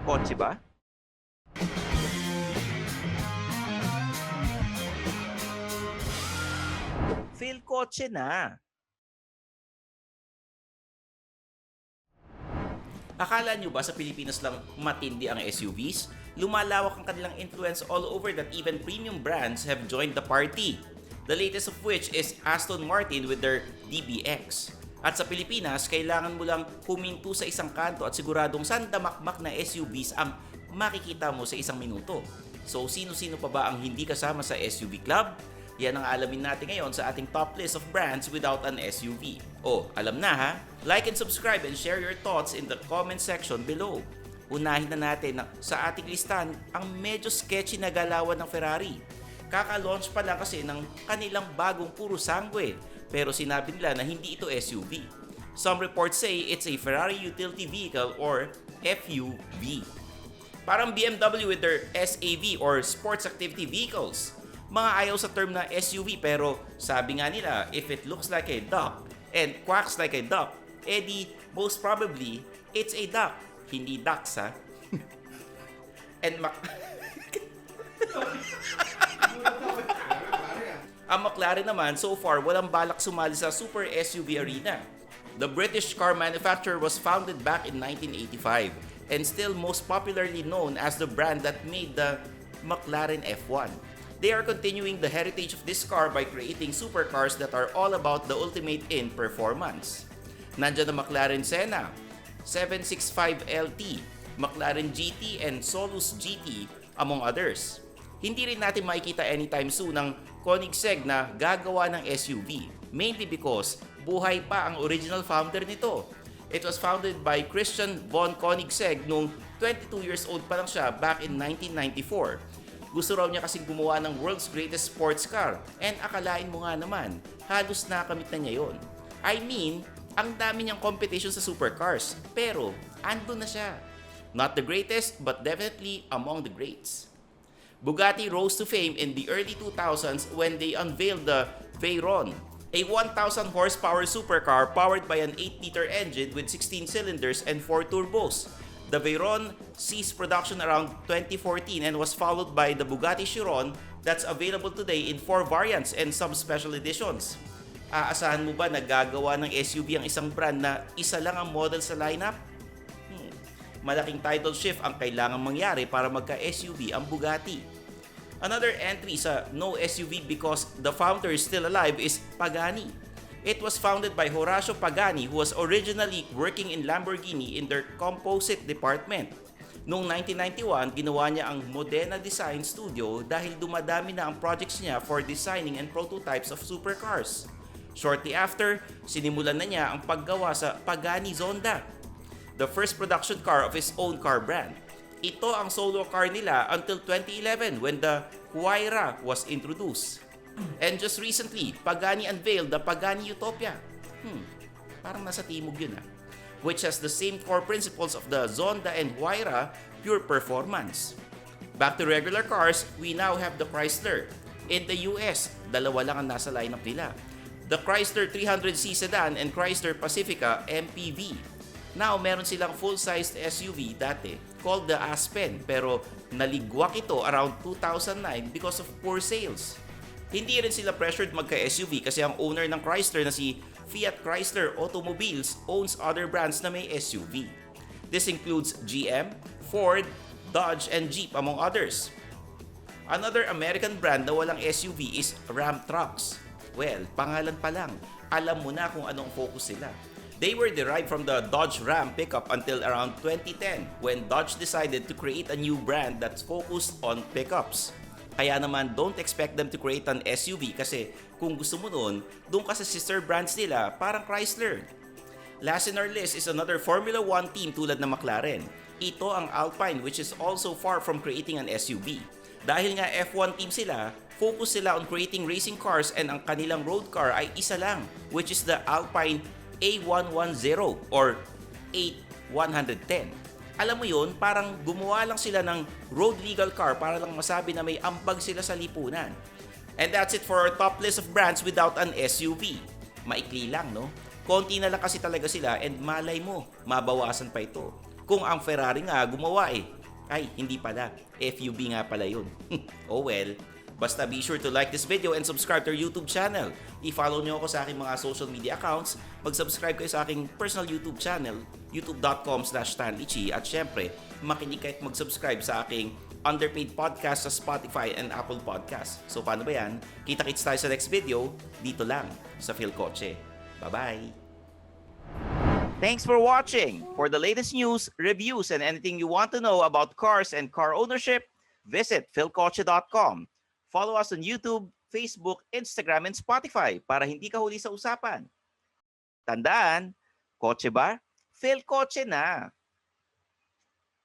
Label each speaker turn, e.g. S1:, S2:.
S1: Kotse ba? Philkotse na.
S2: Akala nyo ba sa Pilipinas lang matindi ang SUVs? Lumalawak ang kanilang influence all over that even premium brands have joined the party. The latest of which is Aston Martin with their DBX. At sa Pilipinas, kailangan mo lang huminto sa isang kanto at siguradong sandamakmak na SUVs ang makikita mo sa isang minuto. So sino-sino pa ba ang hindi kasama sa SUV club? Yan ang alamin natin ngayon sa ating top list of brands without an SUV. Oh, alam na ha? Like and subscribe and share your thoughts in the comment section below. Unahin na natin sa ating listan ang medyo sketchy na galawan ng Ferrari. Kaka-launch pa lang kasi ng kanilang bagong puro sangwe, pero sinabi nila na hindi ito SUV. Some reports say it's a Ferrari Utility Vehicle or FUV. Parang BMW with their SAV or Sports Activity Vehicles. Mga ayaw sa term na SUV pero sabi nga nila if it looks like a duck and quacks like a duck, edi most probably it's a duck, hindi ducks ha. And ang McLaren naman so far walang balak sumali sa super SUV arena. The British car manufacturer was founded back in 1985 and still most popularly known as the brand that made the McLaren F1. They are continuing the heritage of this car by creating supercars that are all about the ultimate in performance. Nandiyan ang McLaren Senna, 765LT, McLaren GT and Solus GT among others. Hindi rin natin makikita anytime soon ang Koenigsegg na gagawa ng SUV, mainly because buhay pa ang original founder nito. It was founded by Christian von Koenigsegg nung 22 years old pa lang siya back in 1994. Gusto raw niya kasing gumawa ng world's greatest sports car. And akalain mo nga naman, halos nakamit na niya yun. I mean, ang dami niyang competition sa supercars. Pero, andun na siya. Not the greatest, but definitely among the greats. Bugatti rose to fame in the early 2000s when they unveiled the Veyron, a 1,000 horsepower supercar powered by an 8-liter engine with 16 cylinders and 4 turbos. The Veyron ceased production around 2014 and was followed by the Bugatti Chiron that's available today in 4 variants and some special editions. Aasahan mo ba na gagawa ng SUV ang isang brand na isa lang ang model sa lineup? Malaking title shift ang kailangang mangyari para magka-SUV ang Bugatti. Another entry sa no SUV because the founder is still alive is Pagani. It was founded by Horacio Pagani who was originally working in Lamborghini in their composite department. Noong 1991, ginawa niya ang Modena Design Studio dahil dumadami na ang projects niya for designing and prototypes of supercars. Shortly after, sinimulan na niya ang paggawa sa Pagani Zonda, the first production car of his own car brand. Ito ang solo car nila until 2011 when the Huayra was introduced. And just recently, Pagani unveiled the Pagani Utopia. Parang nasa timog yun which has the same core principles of the Zonda and Huayra, pure performance. Back to regular cars, we now have the Chrysler. In the US, dalawa lang ang nasa lineup nila. The Chrysler 300C sedan and Chrysler Pacifica MPV. Now, meron silang full-sized SUV dati called the Aspen pero naligwak ito around 2009 because of poor sales. Hindi rin sila pressured magka-SUV kasi ang owner ng Chrysler na si Fiat Chrysler Automobiles owns other brands na may SUV. This includes GM, Ford, Dodge, and Jeep among others. Another American brand na walang SUV is Ram Trucks. Well, pangalan pa lang, alam mo na kung anong focus sila. They were derived from the Dodge Ram pickup until around 2010 when Dodge decided to create a new brand that's focused on pickups. Kaya naman, don't expect them to create an SUV kasi kung gusto mo nun, doon ka sa sister brands nila parang Chrysler. Last in our list is another Formula 1 team tulad ng McLaren. Ito ang Alpine which is also far from creating an SUV. Dahil nga F1 team sila, focus sila on creating racing cars and ang kanilang road car ay isa lang which is the Alpine A110 or 8110. Alam mo yun, parang gumawa lang sila ng road legal car para lang masabi na may ambag sila sa lipunan. And that's it for our top list of brands without an SUV. Maikli lang, no? Konti na lang kasi talaga sila and malay mo, mabawasan pa ito. Kung ang Ferrari nga gumawa eh. Ay, hindi pala. FUV nga pala yun. Oh well. Basta be sure to like this video and subscribe to our YouTube channel. I-follow nyo ako sa aking mga social media accounts. Mag-subscribe kayo sa aking personal YouTube channel, youtube.com/stanleychi. At syempre, makinig kayo at mag-subscribe sa aking underpaid podcast sa Spotify and Apple Podcast. So paano ba yan? Kita-kits tayo sa next video, dito lang sa Philkotse. Bye-bye!
S1: Thanks for watching. For the latest news, reviews, and anything you want to know about cars and car ownership, visit philkotse.com. Follow us on YouTube, Facebook, Instagram, and Spotify para hindi ka huli sa usapan. Tandaan, kotse ba? Philkotse na!